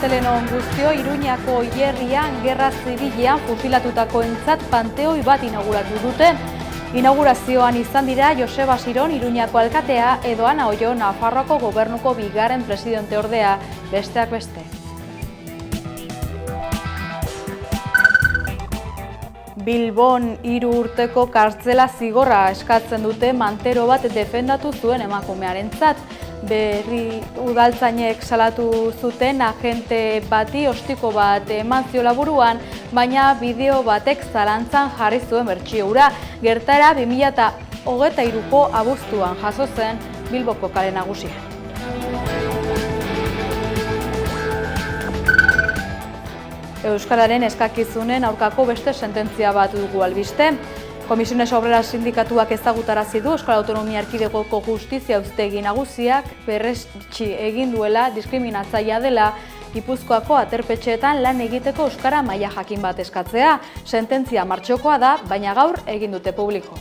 Astelenon guztio, Iruñako Hierrian gerra zibilean fusilatutakoentzat panteoi bat inauguratu dute. Inaugurazioan izan dira Joseba Siron Iruñako alkatea edo Ana Oio Nafarroako gobernuko bigarren presidente ordea, besteak beste. Bilbon 3 urteko kartzela zigorra eskatzen dute mantero bat defendatu zuen emakumearentzat. Berri udaltzainek salatu zuten agente bati ostiko bat eman ziola buruan, baina bideo batek zalantzan jarri zuen bertsio hura. Gertaera 2023ko abuztuan jaso zen Bilboko kale nagusian. Euskararen eskakizunen aurkako beste sententzia bat dugu albiste. Komisiones Obreras sindikatuak ezagutarazi du Euskal Autonomia Erkidegoko Justizia Auzitegi Nagusiak berretsi egin duela diskriminatzailea dela Gipuzkoako aterpetxeetan lan egiteko euskara maila jakin bat eskatzea. Sententzia martxokoa da, baina gaur egin dute publiko.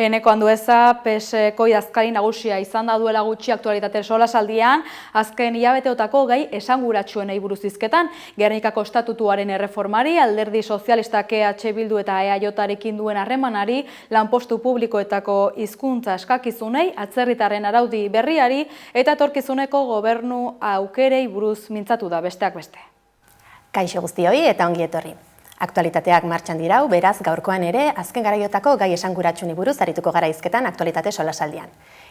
Eneko Andueza, PSeko idazkari nagusia izan da duela gutxi aktualitate solasaldian, azken hilabeteotako gai esanguratsuenei buruz hizketan, Gernikako estatutuaren erreformari, Alderdi Sozialistak EH Bildu eta EAJarekin duen harremanari, lanpostu publikoetako hizkuntza eskakizunei, atzerritarren araudi berriari eta etorkizuneko gobernu aukerei buruz mintzatu da besteak beste. Kaixo guztioi eta ongi etorri. Aktualitateak martxan dirau, beraz gaurkoan ere azken garaiotako gai esanguratsuei buruz arituko gara hizketan aktualitate solasaldian.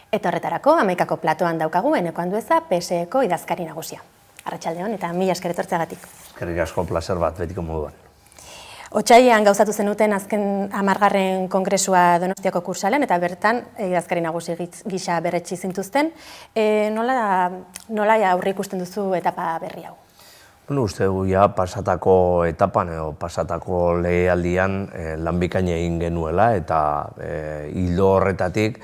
Eta horretarako 11ko platoan daukagu Eneko Andueza PSeko idazkari nagusia. Arratsaldeon eta mila esker etortzeagatik. Eskerrik asko, plazer bat betiko moduan. Otsailean gauzatu zenuten azken 10. kongresua Donostiako Kursaalen eta bertan idazkari nagusi gisa berretsi zintuzten. Nola aurreikusten duzu etapa berri hau? Uste dugu pasatako etapan edo pasatako legealdian lan bikaina egin genuela eta ildo horretatik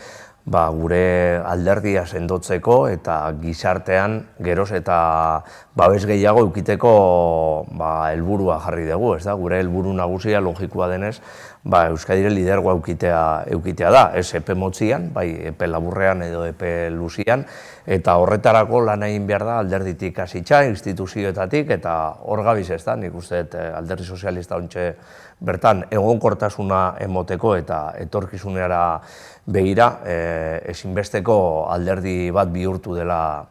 gure alderdia sendotzeko eta gizartean geroz eta babes gehiago edukiteko helburua jarri dugu, ez da? Gure helburu nagusia logikoa denez Euskadire lidergoa edukitea da, ez epe motzian, bai epe laburrean edo epe luzian, eta horretarako lan egin behar da alderditik hasitza, instituzioetatik, eta hor gabiz ez da, nik uste alderdi sozialista ontxe bertan egonkortasuna emoteko eta etorkizunera begira, ezinbesteko alderdi bat bihurtu dela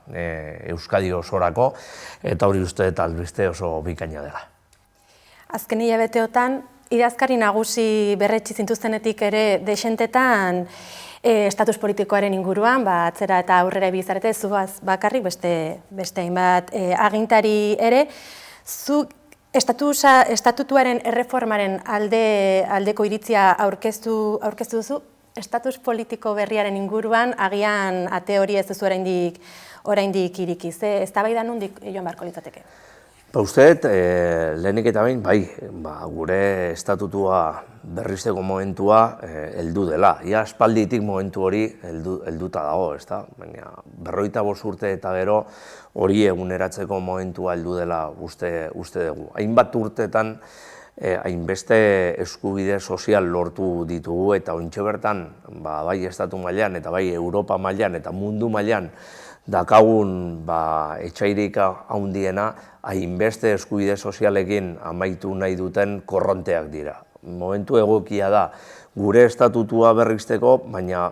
Euskadi osorako, eta hori uste eta albiste oso bikaina dela. Azken hilabeteotan, idazkari nagusi berretsi zintuztenetik ere desentetan estatus politikoaren inguruan, atzera eta aurrera bizarete, zuaz bakarrik beste hainbat agintari ere, zu estatutuaren erreformaren aldeko iritzia aurkeztu duzu, estatus politiko berriaren inguruan agian ate hori ez duzu oraindik irikiz. Eztabaida nondik joan beharko litzateke? Uste dut, lehenik eta behin, gure estatutua berrizteko momentua heldu dela. Ia aspalditik momentu hori helduta dago, ez da? Baina 55 urte eta gero hori eguneratzeko momentua heldu dela uste dugu. Hainbat urteetan hainbeste eskubide sozial lortu ditugu eta ontxe bertan, bai estatu mailan eta bai Europa mailan eta mundu mailan dakagun etxairik handiena hainbeste eskubide sozialekin amaitu nahi duten korronteak dira. Momentu egokia da gure estatutua berrizteko, baina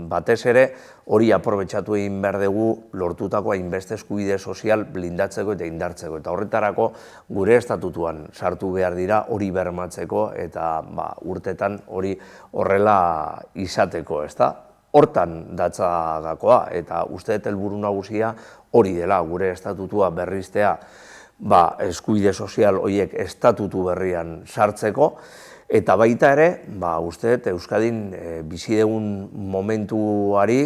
batez ere hori aprobetxatu egin behar dugu lortutako hainbeste eskubide sozial blindatzeko eta indartzeko. Eta horretarako gure estatutuan sartu behar dira hori bermatzeko eta urtetan hori horrela izateko, ez da? Hortan datza gakoa eta uste dut helburu nagusia hori dela gure estatutua berriztea eskubide sozial horiek estatutu berrian sartzeko Eta baita ere, uste dut Euskadin bizi dugun momentuari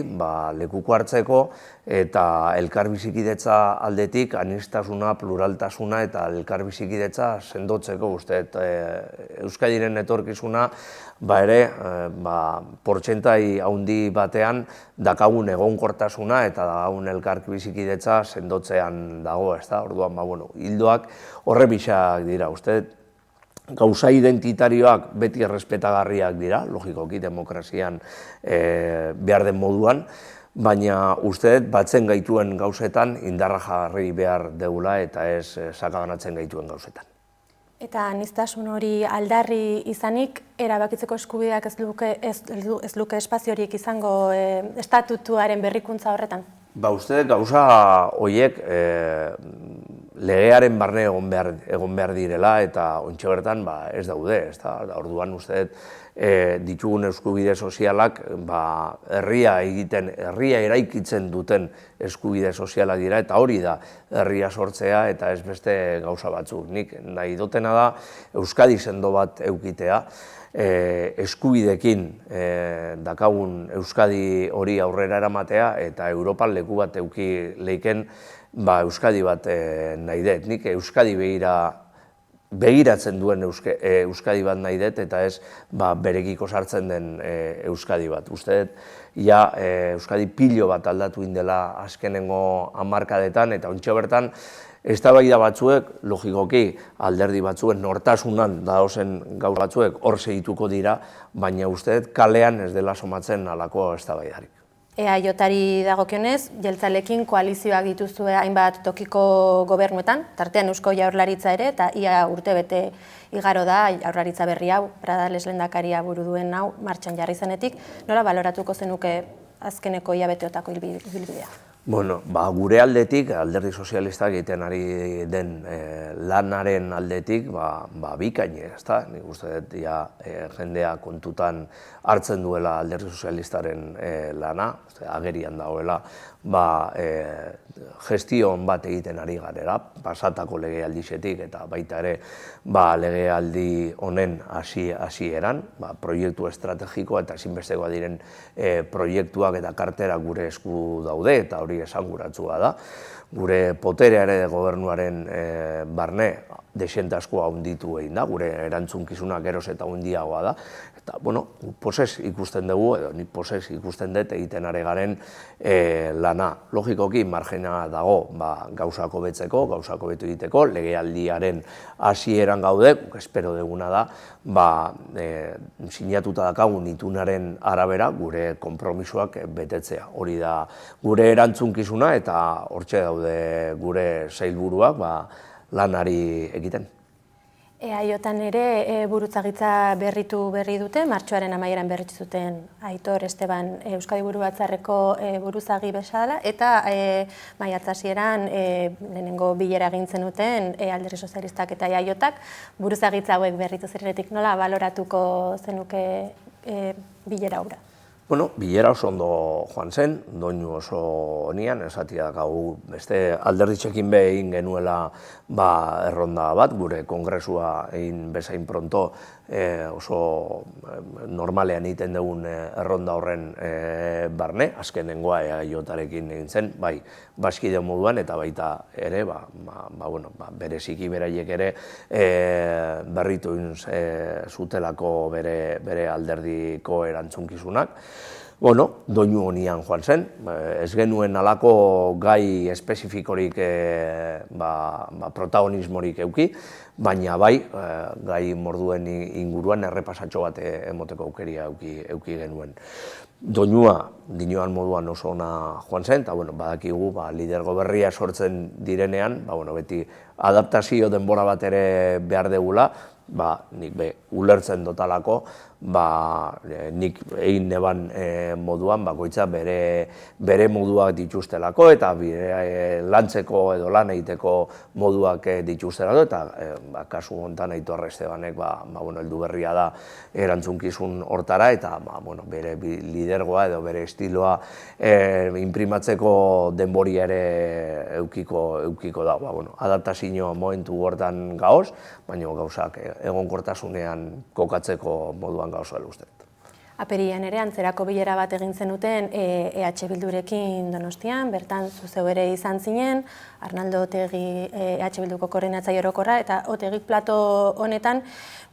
lekuko hartzeko eta elkar bizikidetza aldetik aniztasuna, pluraltasuna eta elkar bizikidetza sendotzeko uste dut Euskadiren etorkizuna ere portzentai handi batean dakagun egonkortasuna eta dakagun elkar bizikidetza sendotzean dago, ezta? Orduan, hildoak horrebisak dira, uste dut. Gauza identitarioak beti errespetagarriak dira, logikoki demokrazian behar den moduan, baina uste dut batzen gaituen gauzetan indarra jarri behar deula eta ez sakabanatzen gaituen gauzetan. Eta aniztasun hori aldarri izanik, erabakitzeko eskubideak ez luke espaziorik izango estatutuaren berrikuntza horretan? Uste dut gauza horiek legearen barne egon behar direla eta ontxe bertan ez daude. Orduan uste dut ditugun eskubide sozialak herria eraikitzen duten eskubide sozialak dira eta hori da herria sortzea eta ez beste gauza batzuk. Nik nahi dutena da Euskadi sendo bat eukitea, eskubidekin dakagun Euskadi hori aurrera eramatea eta Europan leku bat euki leiken Euskadi bat nahi dut. Nik Euskadi begiratzen duen Euskadi bat nahi dut eta ez berekiko sartzen den Euskadi bat. Uste dut, Euskadi pilo bat aldatu indela azkenengo hamarkadetan eta ontxe bertan eztabaida batzuek, logikoki alderdi batzuek, nortasunan daozen gaur batzuek hor segituko dira, baina uste dut kalean ez dela somatzen halako eztabaidarik. EAJ-ari dagokionez, jeltzalekin koalizioak dituzue hainbat tokiko gobernuetan, tartean Eusko Jaurlaritza ere, eta ia urtebete igaro da Jaurlaritza berri hau, Pradales lehendakaria buru duen hau, martxan jarri zenetik, nola baloratuko zenuke azkeneko hilabeteotako ibilbidea? Gure aldetik, alderdi sozialistak egiten ari den lanaren aldetik, bikaine, ezta? Nik uste dut jendea kontutan hartzen duela alderdi sozialistaren lana, agerian dagoela, gestion bat egiten ari garela, pasatako legealdixetik eta baita ere legealdi honen hasieran, proiektu estrategikoa eta ezinbestekoa diren proiektuak eta karterak gure esku daude eta hori esanguratsua da. Gure poterea ere gobernuaren barne desente askoa handitu egin da, gure erantzunkizuna geroz eta handiagoa da. Eta, posez ikusten dugu, edo nik posez ikusten dut egiten ari garen lana. Logikoki, margena dago gauzako betzeko, gauzako betu egiteko, legealdiaren hasieran gaude, espero duguna da, sinatuta dakagun itunaren arabera gure konpromisoak betetzea. Hori da gure erantzunkizuna eta hortxe daude gure sailburuak lanari egiten. EAJ-an ere burutzagitza berritu berri dute, martxoaren amaieran berritzu zuten Aitor Esteban Euskadi Burubatzarreko buruzagi bezala, eta maiatz hasieran lehenengo bilera egin zenuten alderdi sozialistak eta EAJ-ak buruzagitza hauek berritu zirenetik, nola baloratuko zenuke bilera hura? Bilera oso ondo joan zen, doinu oso honian, esatia gau beste alderditxekin egin genuela erronda bat, gure kongresua egin bezain pronto oso normalean egiten dugun erronda horren barne, azkenengoa EAJ-arekin egin zen, bai, baskide moduan eta baita ere, bereziki beraiek ere berritu zutelako bere alderdiko erantzunkizunak. Doinu honian joan zen, ez genuen halako gai espezifikorik protagonismorik euki, baina bai, gai morduen inguruan errepasatxo bat emoteko aukeria euki genuen. Doinua, dinoan moduan oso ona joan zen, eta badakigu lidergo berria sortzen direnean, beti adaptazio denbora bat ere behar degula, nik ulertzen dotalako, nik egin neban moduan bakoitza bere moduak dituztelako eta lantzeko edo lan egiteko moduak dituztelako eta kasu honetan Aitor Estebanek heldu berria da erantzunkizun hortara eta bere lidergoa edo bere estiloa inprimatzeko denbori ere eukiko da. Adaptazio momentu hortan gaoz, baina gauzak egonkortasunean kokatzeko moduan gauzela uste. Apirilean ere antzerako bilera bat egin zenuten EH Bildurekin Donostian, bertan zu zeu ere izan zinen, Arnaldo Otegi EH Bilduko koordinatzaile orokorra, eta Otegik plato honetan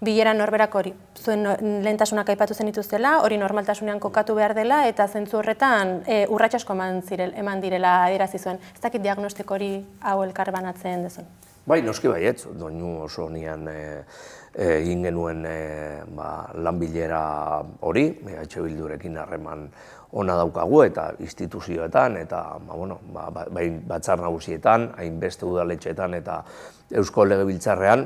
bilera norberak hori zuen lehentasunak aipatu zenituztela, hori normaltasunean kokatu behar dela, eta zentzu horretan urrats asko eman direla adierazi zuen. Ez dakit diagnostiko hori hau elkar banatzen dezun? Bai, noski baietz, doinu oso nian egin genuen lan bilera hori, EH Bildurekin harreman ona daukagu eta instituzioetan eta bai batzar nagusietan, hainbeste udaletxeetan eta Eusko Legebiltzarrean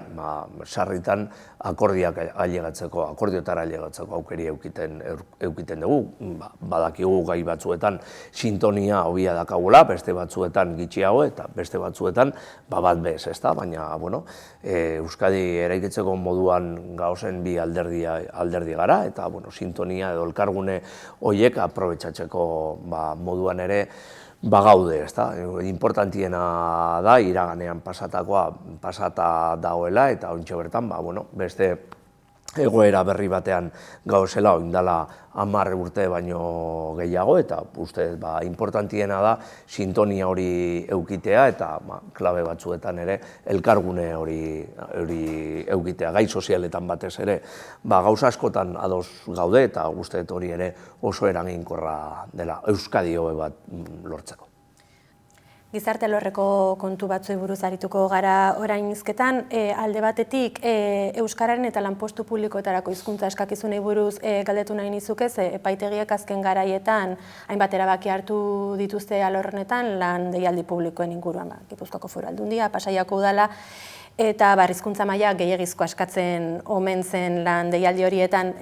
sarritan akordioetara ailegatzeko aukeri eukiten dugu. Badakigu gai batzuetan sintonia hobia dakagula, beste batzuetan gitxiago eta beste batzuetan bat bez, ezta? Baina, Euskadi eraikitzeko moduan gauzen bi alderdi gara eta sintonia edo elkargune horiek aprobetxatzeko moduan ere gaude, ezta? Importantiena da, iraganean pasata dagoela eta oraintxe bertan, beste egoera berri batean gauzela, oindala 10 urte baino gehiago, eta uste importantiena da sintonia hori eukitea eta klabe batzuetan ere elkargune hori eukitea, gai sozialetan batez ere, gauza askotan ados gaude eta uste hori ere oso eraginkorra dela Euskadi hobe bat lortzeko. Gizarte alorreko kontu batzuei buruz arituko gara orain hizketan, alde batetik euskararen eta lanpostu publikoetarako hizkuntza eskakizunei buruz galdetu nahi nizuke, epaitegiek azken garaietan hainbat erabaki hartu dituzte alor honetan lan deialdi publikoen inguruan, Gipuzkoako Foru Aldundia, Pasaiako Udala, eta hizkuntza maila gehiegizko askatzen omen zen lan deialdi horietan.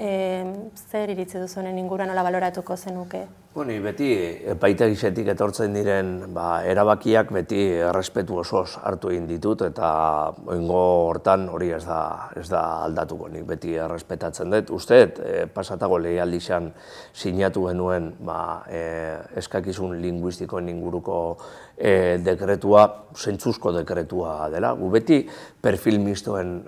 Zer iritzi duzu honen inguruan, nola baloratuko zenuke? Beti epaitegisetik etortzen diren erabakiak beti errespetu osoz hartu egin ditut eta oingo hortan hori ez da aldatuko, nik beti errespetatzen dut. Usteet, pasatago lehialdizan sinatu genuen eskakizun linguistikoen inguruko dekretua, zentzuzko dekretua dela. Gu beti perfil mistoen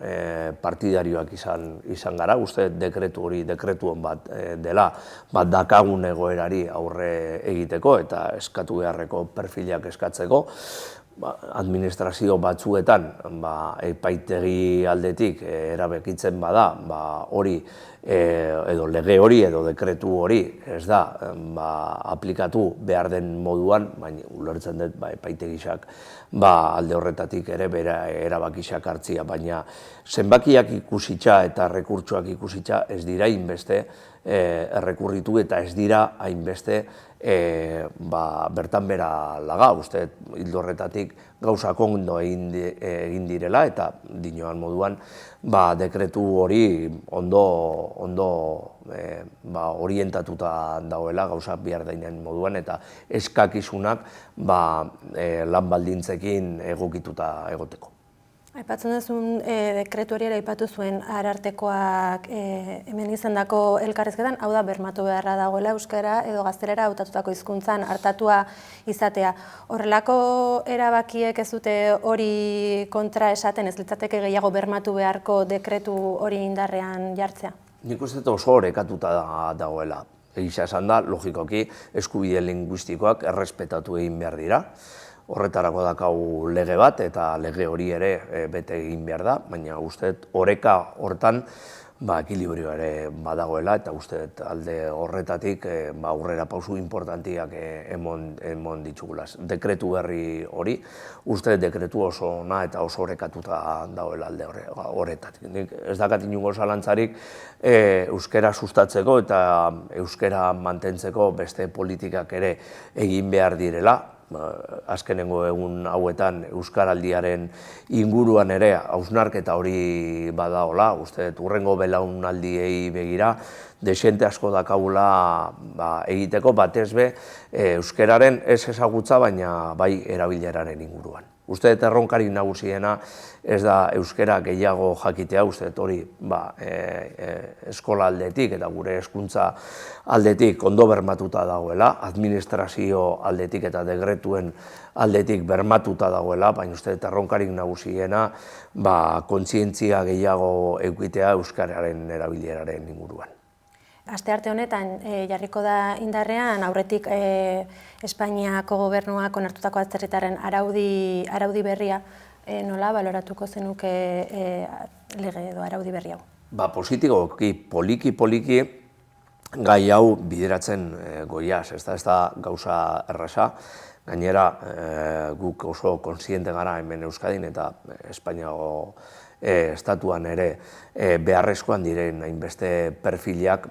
partidarioak izan gara, usteet dekretu bat dela, dakagun egoerari aurre egiteko eta eskatu beharreko perfilak eskatzeko. Administrazio batzuetan epaitegi aldetik erabekitzen bada hori edo lege hori edo dekretu hori ez da aplikatu behar den moduan, baina ulertzen dut epaitegiak alde horretatik ere bera erabakiak hartzia, baina zenbakiak ikusitza eta rekurtsoak ikusitza ez dira hainbeste errekurritu eta ez dira hainbeste bertan bera laga, uste hildo horretatik gauzak ondo egin direla eta dinoan moduan dekretu hori ondo orientatuta dagoela gauzak behar dainen moduan eta eskakizunak lan baldintzekin egokituta egoteko. Aipatzen duzun dekretu hori ere aipatu zuen Arartekoak hemen izandako elkarrizketan, hau da bermatu beharra dagoela euskara edo gaztelera hautatutako hizkuntzan artatua izatea. Horrelako erabakiek ez dute hori kontra esaten, ez litzateke gehiago bermatu beharko dekretu hori indarrean jartzea? Nik uste oso orekatuta dagoela. Egisa esan da, logikoki, eskubide linguistikoak errespetatu egin behar dira. Horretarako dakau lege bat eta lege hori ere bete egin behar da, baina uste oreka hortan ekilibrio ere badagoela eta uste alde horretatik aurrera pausu importantiak emon ditugula. Dekretu berri hori, uste dekretu oso ona eta oso orekatuta dagoela alde horretatik. Ez dakat inungo zalantzarik euskara sustatzeko eta euskara mantentzeko beste politikak ere egin behar direla. Azkenengo egun hauetan Euskaraldiaren inguruan ere hausnarketa hori badaola, uste hurrengo belaunaldiei begira, desente asko dakagula egiteko batez be euskararen ez ezagutza baina bai erabileraren inguruan. Uste dut erronkarik nagusiena ez da euskara gehiago jakitea, uste dut hori eskola aldetik eta gure hezkuntza aldetik ondo bermatuta dagoela, administrazio aldetik eta dekretuen aldetik bermatuta dagoela, baina uste dut erronkarik nagusiena kontzientzia gehiago edukitea euskararen erabileraren inguruan. Astearte honetan jarriko da indarrean aurretik Espainiako gobernuak onartutako atzerritarren araudi berria, nola baloratuko zenuke lege edo araudi berri hau? Positiboki, poliki gai hau bideratzen goiaz, ez da gauza erraza. Gainera, guk oso kontziente gara hemen Euskadin eta Espainiako estatuan ere beharrezkoan diren hainbeste perfilak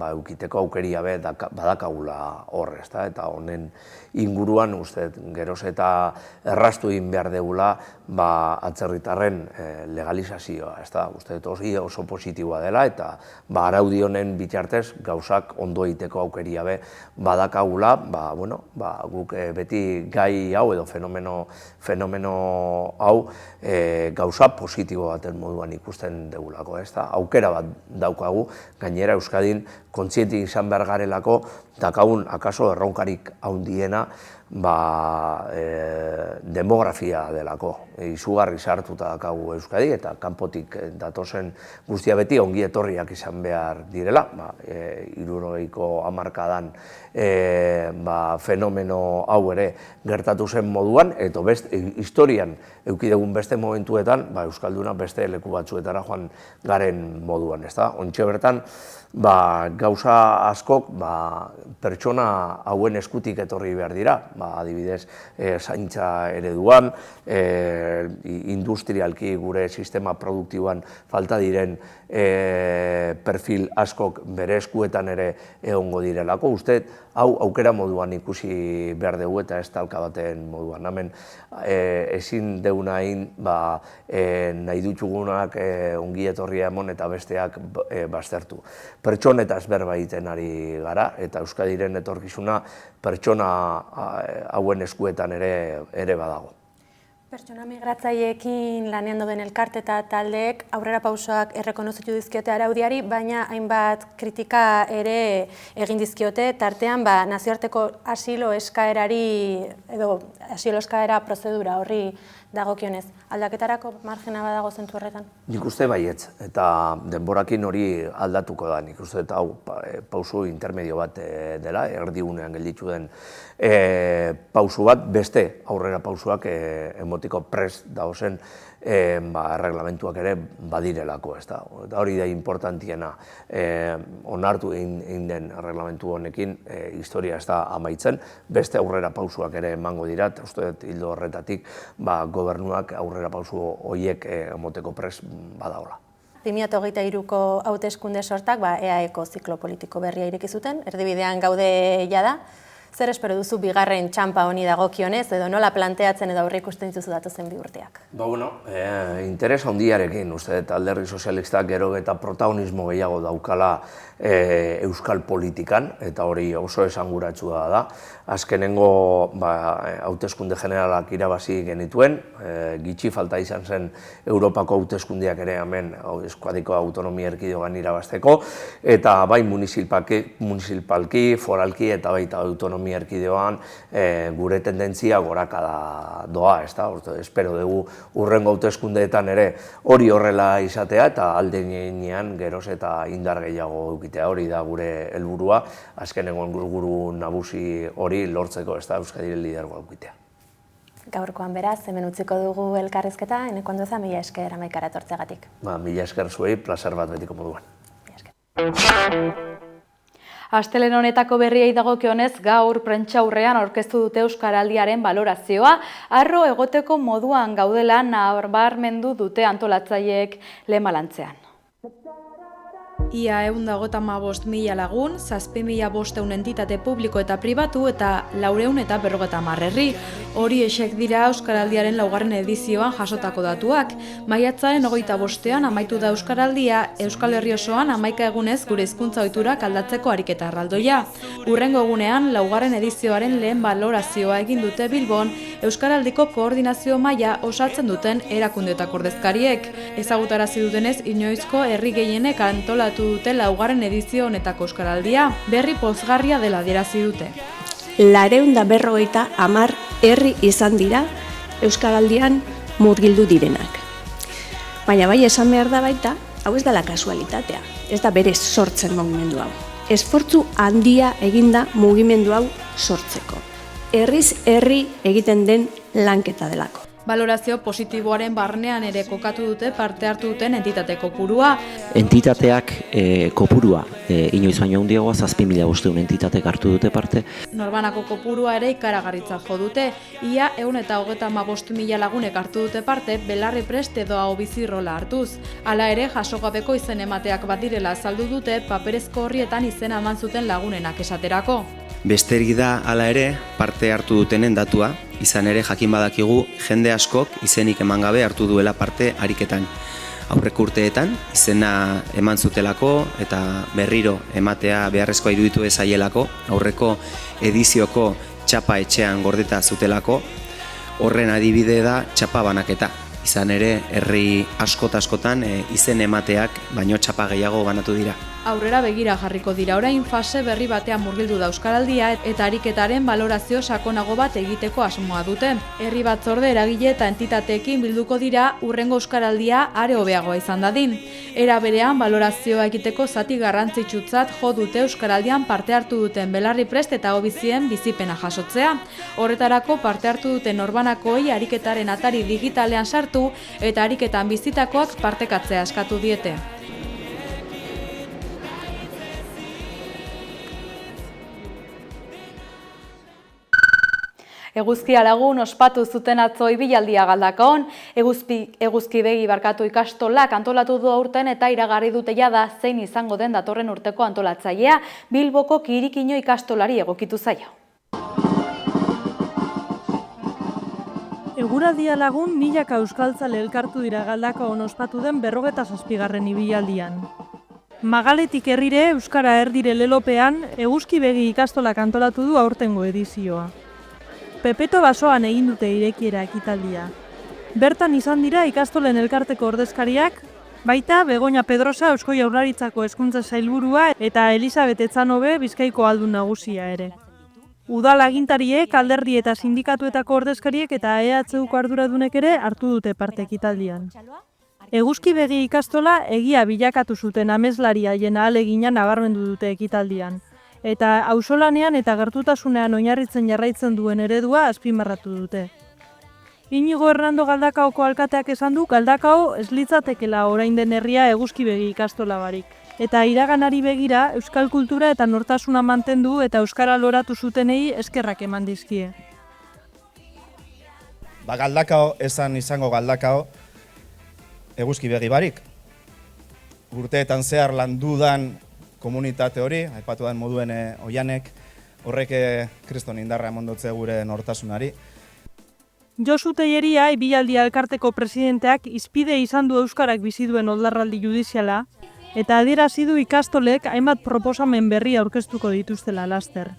eukiteko aukeria badakagula hor, eta honen inguruan uste geroz eta erraztu egin behar degula atzerritarren legalizazioa, uste oso positiboa dela eta araudi honen bitartez gauzak ondo egiteko aukeria badakagula, guk beti gai hau edo fenomeno hau gauza positibo baten moduan ikusten degulako, aukera bat daukagu, gainera Euskadin kontziente izan behar garelako, dakagun akaso erronkarik handiena demografia delako. Izugarri sartuta dakagu Euskadi eta kanpotik datozen guztia beti ongi etorriak izan behar direla. 60ko hamarkadan fenomeno hau ere gertatu zen moduan, eta historian edukidegun beste momentuetan Euskalduna beste leku batzuetara joan garen moduan. Ontxe bertan, gauza askok pertsona hauen eskutik etorri behar dira, adibidez zaintza ereduan, industrialki gure sistema produktiboan falta diren perfil askok bere eskuetan ere egongo direlako. Uste, hau aukera moduan ikusi behar dugu eta ez talka baten moduan. Hemen ezin deuna egin nahi dutxugunak ongi etorria emon eta besteak baztertu. Pertsonetaz berba egiten ari gara eta Euskadiren etorkizuna pertsona hauen eskuetan ere badago. Pertsona migratzaileekin lanean dauden elkarte eta taldeek aurrera pausoak errekonozitu dizkiote araudiari, baina hainbat kritika ere egin dizkiote, tartean nazioarteko asilo eskaerari edo asilo eskaera prozedura horri dagokionez. Aldaketarako margena badago zentzu horretan? Nik uste baietz, eta denborakin hori aldatuko da. Nik uste eta hau pausu intermedio bat dela, erdigunean gelditu den pausu bat, beste aurrera pausuak emotiko prest dagozen erreglamentuak ere badirelako. Eta hori da importantiena, onartu egin den erreglamentu honekin historia ez da amaitzen, beste aurrera pausuak ere emango dira, eta uste dut hildo horretatik gobernuak aurrera pausu horiek emoteko prest badagola. 2023ko hauteskunde sortak EAEko ziklo politiko berria ireki zuten, erdibidean gaude jada. Zer espero duzu bigarren txanpa honi dagokionez, edo nola planteatzen edo aurre ikusten dituzu datozen bi urteak? Interes handiarekin, uste dut Alderdi Sozialistak gero eta protagonismo gehiago daukala euskal politikan, eta hori oso esanguratsua da. Azkenengo hauteskunde generalak irabazi genituen, gitxi falta izan zen Europako hauteskundeak ere hemen Euskadiko autonomia erkidegoan irabazteko, eta bai municipalki, foralki eta baita autonomia erkidegoan gure tendentzia gorakada doa, espero dugu hurrengo hauteskundeetan ere hori horrela izatea eta aldenean geroz eta indar gehiago edukitea, hori da gure helburua, azkenengo helburu nagusi hori lortzeko, Euskadiren lidergoa edukitea. Gaurkoan beraz, hemen utziko dugu elkarrizketa, Eneko Andueza, mila esker Hamaikara etortzeagatik. Mila esker zuei, plazer bat betiko moduan. Astelehen honetako berriei dagokionez, gaur prentsaurrean aurkeztu dute Euskaraldiaren balorazioa, harro egoteko moduan gaudela nabarmendu dute antolatzaileek Lemalantzean. Ia 155.000 lagun, 7.500 entitate publiko eta pribatu eta 450 herri. Horiexek dira Euskaraldiaren 2. edizioan jasotako datuak. Maiatzaren 25ean amaitu da Euskaraldia, Euskal Herri osoan 11 egunez gure hizkuntza ohiturak aldatzeko ariketa erraldoia. Hurrengo egunean 4. edizioaren lehen balorazioa egin dute Bilbon Euskaraldiko koordinazio maila osatzen duten erakundeetako ordezkariek. Ezagutarazi dutenez, inoizko herri gehienek antolatu dute 4. edizio honetako Euskaraldia, berri pozgarria dela adierazi dute. 250 herri izan dira Euskaraldian murgildu direnak. Baina bai esan behar da baita, hau ez dela kasualitatea, ez da berez sortzen mugimendu hau. Esfortzu handia eginda mugimendu hau sortzeko. Herriz herri egiten den lanketa delako. Balorazio positiboaren barnean ere kokatu dute parte hartu duten entitate kopurua. Entitateak kopurua inoiz baino handiagoa 7.500 entitatek hartu dute parte. Norbanako kopurua ere ikaragarritzat jo dute. Ia 135.000 lagunek hartu dute parte belarri prest edo hau bizi rola hartuz. Hala ere jasogabeko izen emateak badirela azaldu dute paperezko horrietan izena eman zuten lagunenak esaterako. Besterik da hala ere parte hartu dutenen datua, izan ere jakin badakigu jende askok izenik eman gabe hartu duela parte ariketan. Aurreko urteetan izena eman zutelako eta berriro ematea beharrezkoa iruditu ezaielako, aurreko edizioko txapa etxean gordeta zutelako, horren adibide da txapa banaketa. Izan ere herri askotan izen emateak baino txapa gehiago banatu dira. Aurrera begira jarriko dira, orain fase berri batean murgildu da Euskaraldia eta ariketaren balorazio sakonago bat egiteko asmoa dute. Herri batzorde eragile eta entitateekin bilduko dira hurrengo Euskaraldia are hobeagoa izan dadin. Era berean balorazioa egiteko zati garrantzitsutzat jo dute Euskaraldian parte hartu duten belarri prest eta hobizien bizipena jasotzea. Horretarako parte hartu duten norbanakoei ariketaren atari digitalean sartu eta ariketan bizitakoak partekatzea eskatu diete. Eguzkia lagun ospatu zuten atzo ibilaldia Galdakaon, eguzki begi barkatu ikastolak antolatu du aurten eta iragarri dute jada zein izango den datorren urteko antolatzailea, Bilboko Kirikino ikastolari egokitu zaio. Eguraldia lagun milaka euskaltzale elkartu dira Galdakaon ospatu den 47. ibilaldian. Magaletik herrire euskara erdire lelopean eguzki begi ikastolak antolatu du aurtengo edizioa. Pepeto basoan egin dute irekiera ekitaldia. Bertan izan dira ikastolen elkarteko ordezkariak, baita Begoña Pedrosa Eusko Jaurlaritzako hezkuntza sailburua eta Elisabet Etzanobe Bizkaiko aldun nagusia ere. Udal agintariek, alderdi eta sindikatuetako ordezkariek eta EHUko arduradunek ere hartu dute parte ekitaldian. Eguzki begi ikastola egia bilakatu zuten ameslari haien ahalegina nabarmendu dute ekitaldian. Eta auzolanean eta gertutasunean oinarritzen jarraitzen duen eredua azpimarratu dute. Inigo Hernando Galdakaoko alkateak esan du Galdakao ez litzatekela orain den herria eguzki begi ikastola barik. Eta iraganari begira euskal kultura eta nortasuna mantendu eta euskara loratu zutenei eskerrak eman dizkie. Galdakao esan izango Galdakao eguzki begi barik. Urteetan zehar landudan komunitate hori, aipatu den moduen oianek, horrek kriston indarra emondotze gure nortasunari. Josu Teieria, ibilaldia elkarteko presidenteak izpide izan du euskarak bizi duen oldarraldi judiziala eta adierazi du ikastolek hainbat proposamen berri aurkeztuko dituztela laster.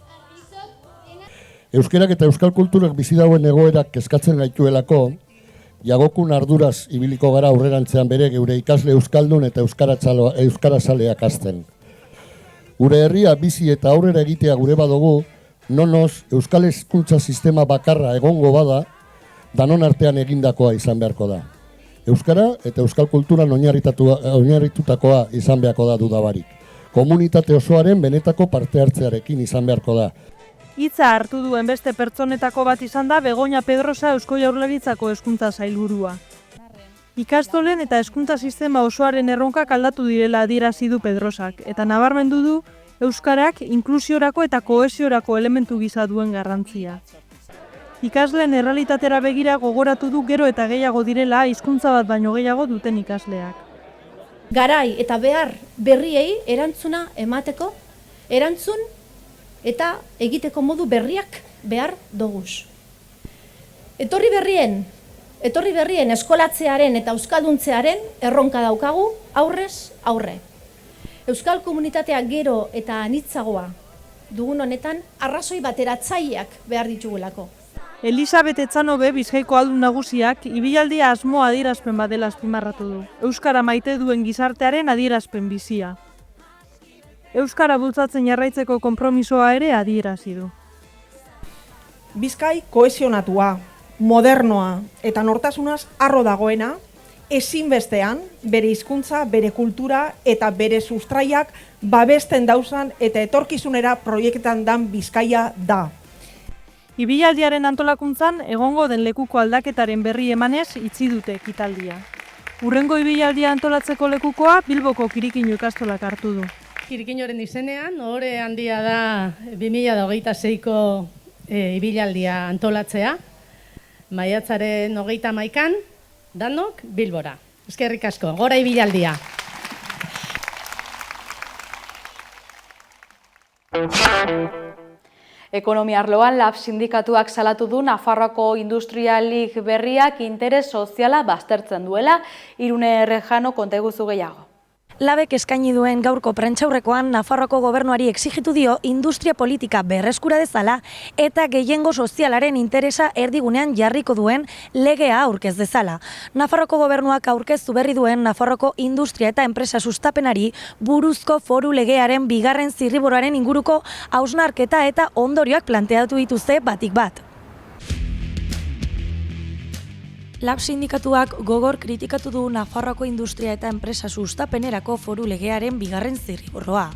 Euskarak eta euskal kulturak bizi dauen egoerak kezkatzen gaituelako, jagokun arduraz ibiliko gara aurrerantzean bere geure ikasle euskaldun eta euskarazaleak hasten. Gure herria bizi eta aurrera egitea gure badugu, nonoz euskal hezkuntza sistema bakarra egongo bada, danon artean egindakoa izan beharko da. Euskara eta euskal kulturan oinarritutakoa izan beharko da dudabarik. Komunitate osoaren benetako parte hartzearekin izan beharko da. Hitza hartu duen beste pertsonetako bat izan da Begoña Pedrosa Eusko Jaurlaritzako hezkuntza sailburua. Ikastolen eta hezkuntza sistema osoaren erronkak aldatu direla adierazi du Pedrosak, eta nabarmendu du euskarak inklusiorako eta kohesiorako elementu gisa duen garrantzia. Ikasleen errealitatera begira gogoratu du gero eta gehiago direla hizkuntza bat baino gehiago duten ikasleak. Garai eta behar berriei erantzuna emateko, erantzun eta egiteko modu berriak behar doguz. Etorri berrien eskolatzearen eta euskalduntzearen erronka daukagu aurrez aurre. Euskal komunitatea gero eta anitzagoa dugun honetan arrazoi bateratzaileak behar ditugulako. Elisabet Etxanobe, Bizkaiko Aldun Nagusiak, ibilaldia asmoa adierazpen bat dela azpimarratu du. Euskara maite duen gizartearen adierazpen bizia. Euskara bultzatzen jarraitzeko konpromisoa ere adierazi du. Bizkai kohesionatua, modernoa eta nortasunaz harro dagoena, ezinbestean bere hizkuntza, bere kultura eta bere sustraiak babesten dauzan eta etorkizunera proiektan dan Bizkaia da. Ibilaldiaren antolakuntzan egongo den lekuko aldaketaren berri emanez itxi dute ekitaldia. Hurrengo ibilaldia antolatzeko lekukoa Bilboko Kirikinu ikastolak hartu du. Kirikinoren izenean, ohore handia da 2026ko ibilaldia antolatzea. Maiatzaren 31an, danok Bilbora. Eskerrik asko, gora ibilaldia. Ekonomia arloan LAB sindikatuak salatu du Nafarroako industrialik berriak interes soziala baztertzen duela. Irune Errejano konta eguzu gehiago. LABek eskaini duen gaurko prentsaurrekoan Nafarroako gobernuari exijitu dio industria politika berreskura dezala eta gehiengo sozialaren interesa erdigunean jarriko duen legea aurkez dezala. Nafarroako gobernuak aurkeztu berri duen Nafarroako industria eta enpresa sustapenari buruzko foru legearen bigarren zirriborroaren inguruko hausnarketa eta ondorioak planteatu dituzte batik bat. LAB sindikatuak gogor kritikatu du Nafarroako industria eta enpresa sustapenerako foru legearen bigarren zirriborroa.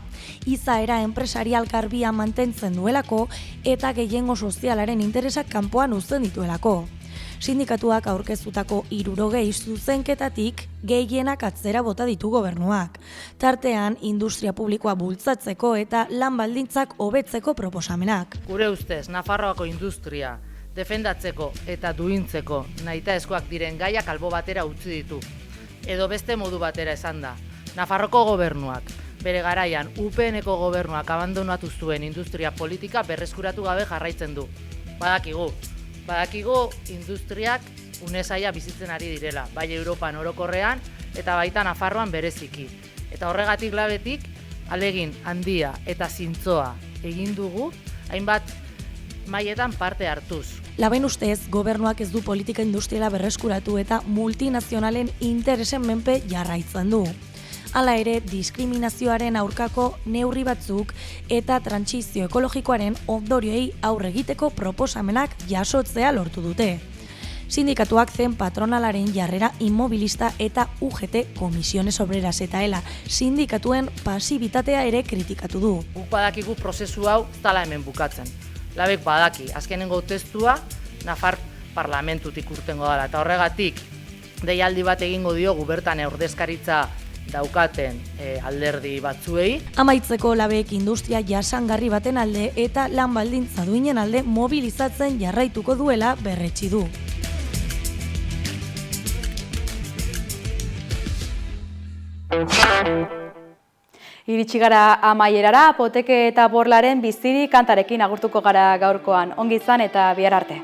Izaera enpresarial garbia mantentzen duelako eta gehiengo sozialaren interesak kanpoan uzten dituelako. Sindikatuak aurkeztutako 60 zuzenketatik gehienak atzera bota ditu gobernuak. Tartean, industria publikoa bultzatzeko eta lan baldintzak hobetzeko proposamenak. Gure ustez, Nafarroako industria defendatzeko eta duintzeko nahitaezkoak diren gaiak albo batera utzi ditu. Edo beste modu batera esan da, Nafarroko gobernuak, bere garaian UPNeko gobernuak abandonatu zuen industria politika berreskuratu gabe jarraitzen du. Badakigu industriak unesaia bizitzen ari direla, bai Europan orokorrean eta baita Nafarroan bereziki. Eta horregatik LABetik, alegin handia eta zintzoa egin dugu, hainbat mailetan parte hartuz. LABen ustez, gobernuak ez du politika industriala berreskuratu eta multinazionalen interesen menpe jarraitzen du. Hala ere, diskriminazioaren aurkako neurri batzuk eta trantsizio ekologikoaren ondorioei aurre egiteko proposamenak jasotzea lortu dute. Sindikatuak zen patronalaren jarrera inmobilista eta UGT Komisiones Obreras eta ELA sindikatuen pasibitatea ere kritikatu du. Guk badakigu prozesu hau ez dela hemen bukatzen. LABek badaki, azkenengo testua Nafar parlamentutik urtengo dela, eta horregatik deialdi bat egingo diogu bertan ordezkaritza daukaten alderdi batzuei. Amaitzeko LABek industria jasangarri baten alde eta lan baldintza duinen alde mobilizatzen jarraituko duela berretsi du. Iritsi gara amaierara, Apoteke eta Borlaren bizirik kantarekin agurtuko gara gaurkoan. Ongi izan eta bihar arte.